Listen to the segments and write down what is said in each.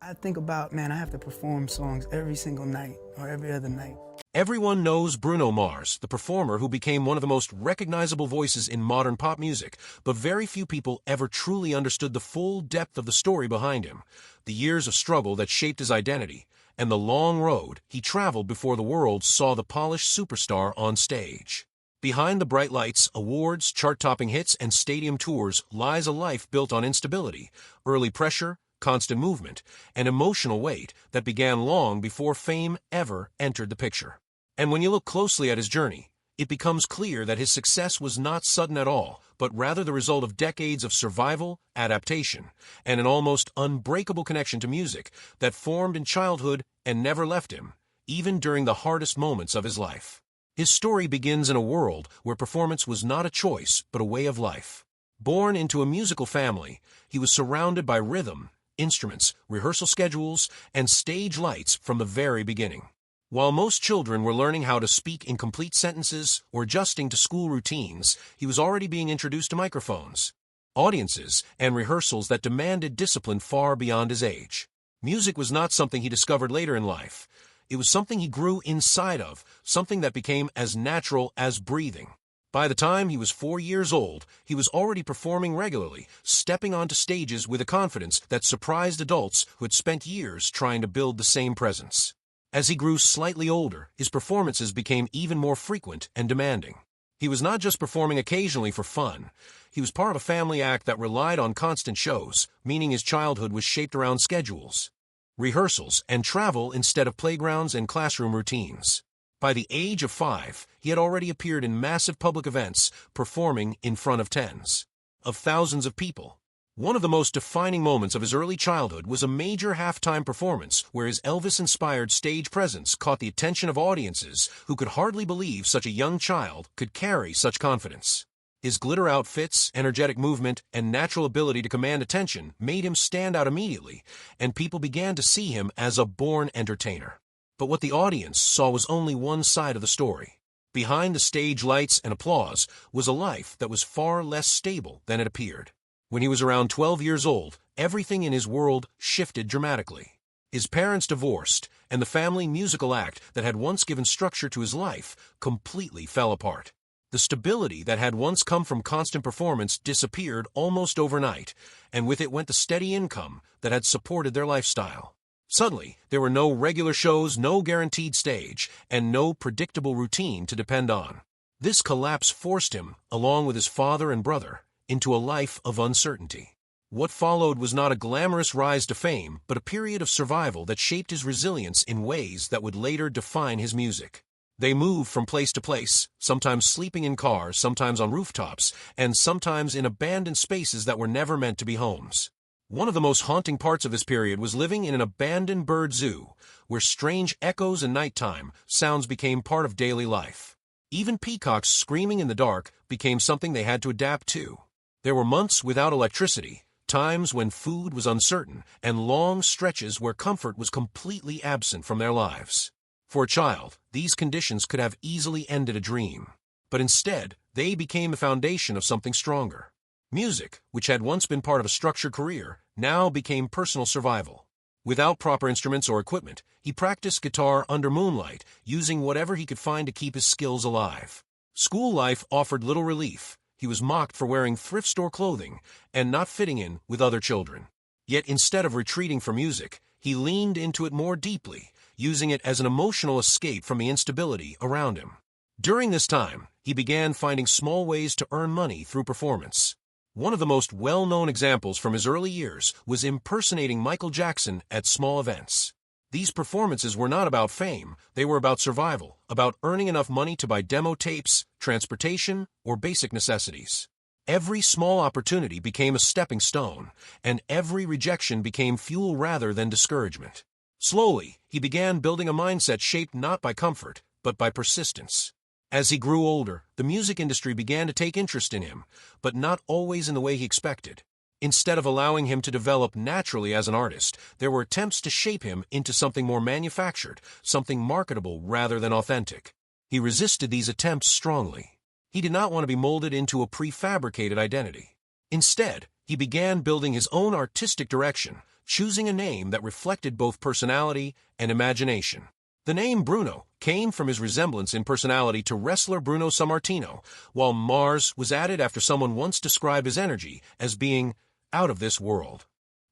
I think about, man, I have to perform songs every single night or every other night. Everyone knows Bruno Mars, the performer who became one of the most recognizable voices in modern pop music, but very few people ever truly understood the full depth of the story behind him, the years of struggle that shaped his identity, and the long road he traveled before the world saw the polished superstar on stage. Behind the bright lights, awards, chart-topping hits, and stadium tours lies a life built on instability, early pressure, constant movement, and emotional weight that began long before fame ever entered the picture. And when you look closely at his journey, it becomes clear that his success was not sudden at all, but rather the result of decades of survival, adaptation, and an almost unbreakable connection to music that formed in childhood and never left him, even during the hardest moments of his life. His story begins in a world where performance was not a choice, but a way of life. Born into a musical family, he was surrounded by rhythm, instruments, rehearsal schedules, and stage lights from the very beginning. While most children were learning how to speak in complete sentences or adjusting to school routines, he was already being introduced to microphones, audiences, and rehearsals that demanded discipline far beyond his age. Music was not something he discovered later in life. It was something he grew inside of, something that became as natural as breathing. By the time he was 4 years old, he was already performing regularly, stepping onto stages with a confidence that surprised adults who had spent years trying to build the same presence. As he grew slightly older, his performances became even more frequent and demanding. He was not just performing occasionally for fun. He was part of a family act that relied on constant shows, meaning his childhood was shaped around schedules, rehearsals, and travel instead of playgrounds and classroom routines. By the age of 5, he had already appeared in massive public events, performing in front of tens of thousands of people. One of the most defining moments of his early childhood was a major halftime performance where his Elvis-inspired stage presence caught the attention of audiences who could hardly believe such a young child could carry such confidence. His glitter outfits, energetic movement, and natural ability to command attention made him stand out immediately, and people began to see him as a born entertainer. But what the audience saw was only one side of the story. Behind the stage lights and applause was a life that was far less stable than it appeared. When he was around 12 years old, everything in his world shifted dramatically. His parents divorced, and the family musical act that had once given structure to his life completely fell apart. The stability that had once come from constant performance disappeared almost overnight, and with it went the steady income that had supported their lifestyle. Suddenly, there were no regular shows, no guaranteed stage, and no predictable routine to depend on. This collapse forced him, along with his father and brother, into a life of uncertainty. What followed was not a glamorous rise to fame, but a period of survival that shaped his resilience in ways that would later define his music. They moved from place to place, sometimes sleeping in cars, sometimes on rooftops, and sometimes in abandoned spaces that were never meant to be homes. One of the most haunting parts of this period was living in an abandoned bird zoo, where strange echoes and nighttime sounds became part of daily life. Even peacocks screaming in the dark became something they had to adapt to. There were months without electricity, times when food was uncertain, and long stretches where comfort was completely absent from their lives. For a child, these conditions could have easily ended a dream. But instead, they became the foundation of something stronger. Music, which had once been part of a structured career, now became personal survival. Without proper instruments or equipment, he practiced guitar under moonlight, using whatever he could find to keep his skills alive. School life offered little relief. He was mocked for wearing thrift store clothing and not fitting in with other children. Yet instead of retreating from music, he leaned into it more deeply, using it as an emotional escape from the instability around him. During this time, he began finding small ways to earn money through performance. One of the most well-known examples from his early years was impersonating Michael Jackson at small events. These performances were not about fame, they were about survival, about earning enough money to buy demo tapes, transportation, or basic necessities. Every small opportunity became a stepping stone, and every rejection became fuel rather than discouragement. Slowly, he began building a mindset shaped not by comfort, but by persistence. As he grew older, the music industry began to take interest in him, but not always in the way he expected. Instead of allowing him to develop naturally as an artist, there were attempts to shape him into something more manufactured, something marketable rather than authentic. He resisted these attempts strongly. He did not want to be molded into a prefabricated identity. Instead, he began building his own artistic direction, choosing a name that reflected both personality and imagination. The name Bruno came from his resemblance in personality to wrestler Bruno Sammartino, while Mars was added after someone once described his energy as being out of this world.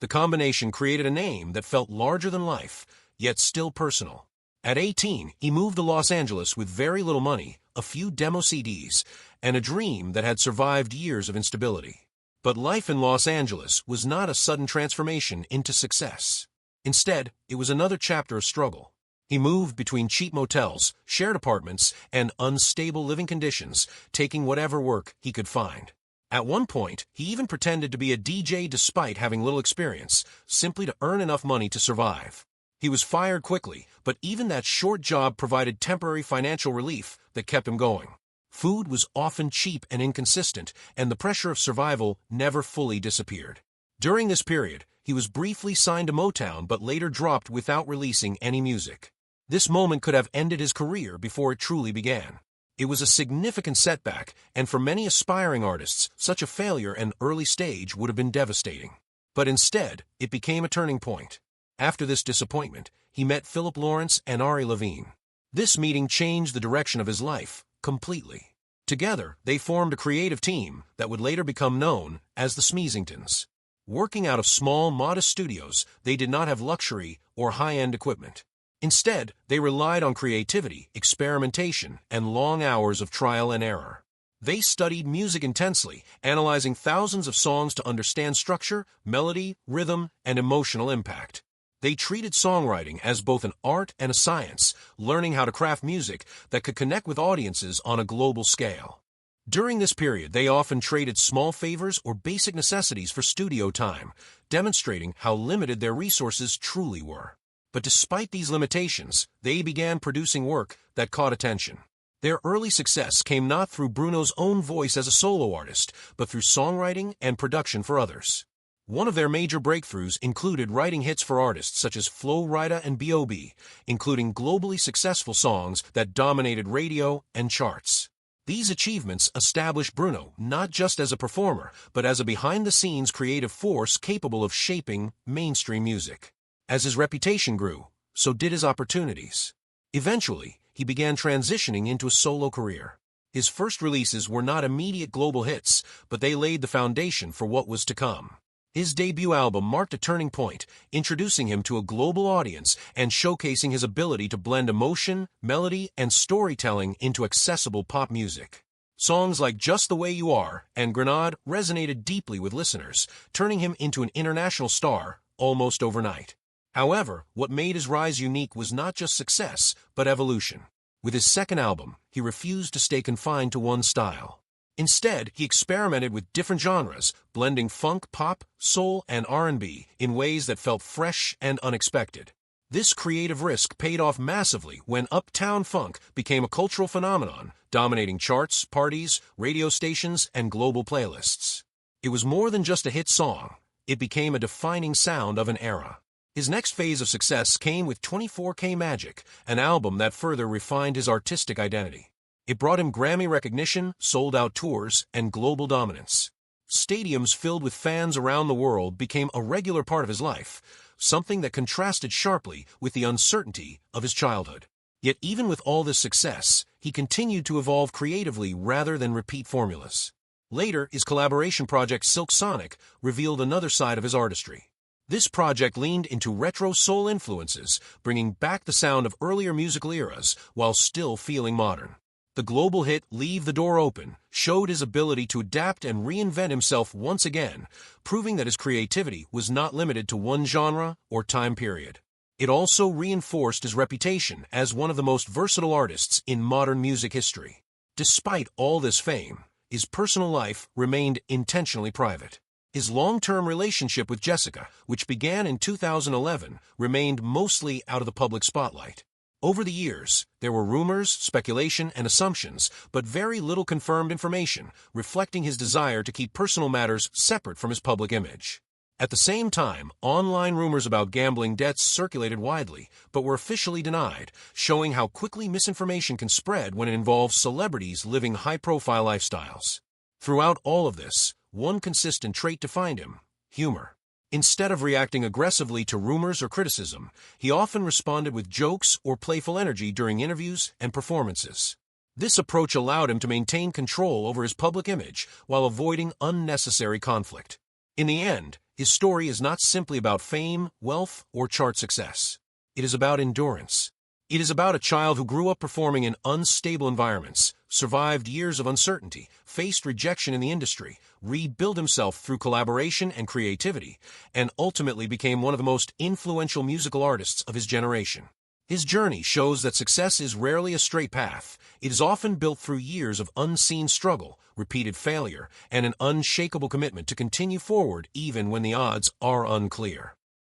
The combination created a name that felt larger than life, yet still personal. At 18, he moved to Los Angeles with very little money, a few demo CDs, and a dream that had survived years of instability. But life in Los Angeles was not a sudden transformation into success. Instead, it was another chapter of struggle. He moved between cheap motels, shared apartments, and unstable living conditions, taking whatever work he could find. At one point, he even pretended to be a DJ despite having little experience, simply to earn enough money to survive. He was fired quickly, but even that short job provided temporary financial relief that kept him going. Food was often cheap and inconsistent, and the pressure of survival never fully disappeared. During this period, he was briefly signed to Motown but later dropped without releasing any music. This moment could have ended his career before it truly began. It was a significant setback, and for many aspiring artists, such a failure at an early stage would have been devastating. But instead, it became a turning point. After this disappointment, he met Philip Lawrence and Ari Levine. This meeting changed the direction of his life completely. Together, they formed a creative team that would later become known as the Smeezingtons. Working out of small, modest studios, they did not have luxury or high-end equipment. Instead, they relied on creativity, experimentation, and long hours of trial and error. They studied music intensely, analyzing thousands of songs to understand structure, melody, rhythm, and emotional impact. They treated songwriting as both an art and a science, learning how to craft music that could connect with audiences on a global scale. During this period, they often traded small favors or basic necessities for studio time, demonstrating how limited their resources truly were. But despite these limitations, they began producing work that caught attention. Their early success came not through Bruno's own voice as a solo artist, but through songwriting and production for others. One of their major breakthroughs included writing hits for artists such as Flo Rida and B.O.B., including globally successful songs that dominated radio and charts. These achievements established Bruno not just as a performer, but as a behind-the-scenes creative force capable of shaping mainstream music. As his reputation grew, so did his opportunities. Eventually, he began transitioning into a solo career. His first releases were not immediate global hits, but they laid the foundation for what was to come. His debut album marked a turning point, introducing him to a global audience and showcasing his ability to blend emotion, melody, and storytelling into accessible pop music. Songs like Just the Way You Are and Grenade resonated deeply with listeners, turning him into an international star almost overnight. However, what made his rise unique was not just success, but evolution. With his second album, he refused to stay confined to one style. Instead, he experimented with different genres, blending funk, pop, soul, and R&B in ways that felt fresh and unexpected. This creative risk paid off massively when Uptown Funk became a cultural phenomenon, dominating charts, parties, radio stations, and global playlists. It was more than just a hit song. It became a defining sound of an era. His next phase of success came with 24K Magic, an album that further refined his artistic identity. It brought him Grammy recognition, sold-out tours, and global dominance. Stadiums filled with fans around the world became a regular part of his life, something that contrasted sharply with the uncertainty of his childhood. Yet even with all this success, he continued to evolve creatively rather than repeat formulas. Later, his collaboration project Silk Sonic revealed another side of his artistry. This project leaned into retro soul influences, bringing back the sound of earlier musical eras while still feeling modern. The global hit Leave the Door Open showed his ability to adapt and reinvent himself once again, proving that his creativity was not limited to one genre or time period. It also reinforced his reputation as one of the most versatile artists in modern music history. Despite all this fame, his personal life remained intentionally private. His long-term relationship with Jessica, which began in 2011, remained mostly out of the public spotlight. Over the years, there were rumors, speculation, and assumptions, but very little confirmed information, reflecting his desire to keep personal matters separate from his public image. At the same time, online rumors about gambling debts circulated widely, but were officially denied, showing how quickly misinformation can spread when it involves celebrities living high-profile lifestyles. Throughout all of this, one consistent trait defined him: humor. Instead of reacting aggressively to rumors or criticism, he often responded with jokes or playful energy during interviews and performances. This approach allowed him to maintain control over his public image while avoiding unnecessary conflict. In the end, his story is not simply about fame, wealth, or chart success. It is about endurance. It is about a child who grew up performing in unstable environments, survived years of uncertainty, faced rejection in the industry, rebuilt himself through collaboration and creativity, and ultimately became one of the most influential musical artists of his generation. His journey shows that success is rarely a straight path. It is often built through years of unseen struggle, repeated failure, and an unshakable commitment to continue forward even when the odds are unclear.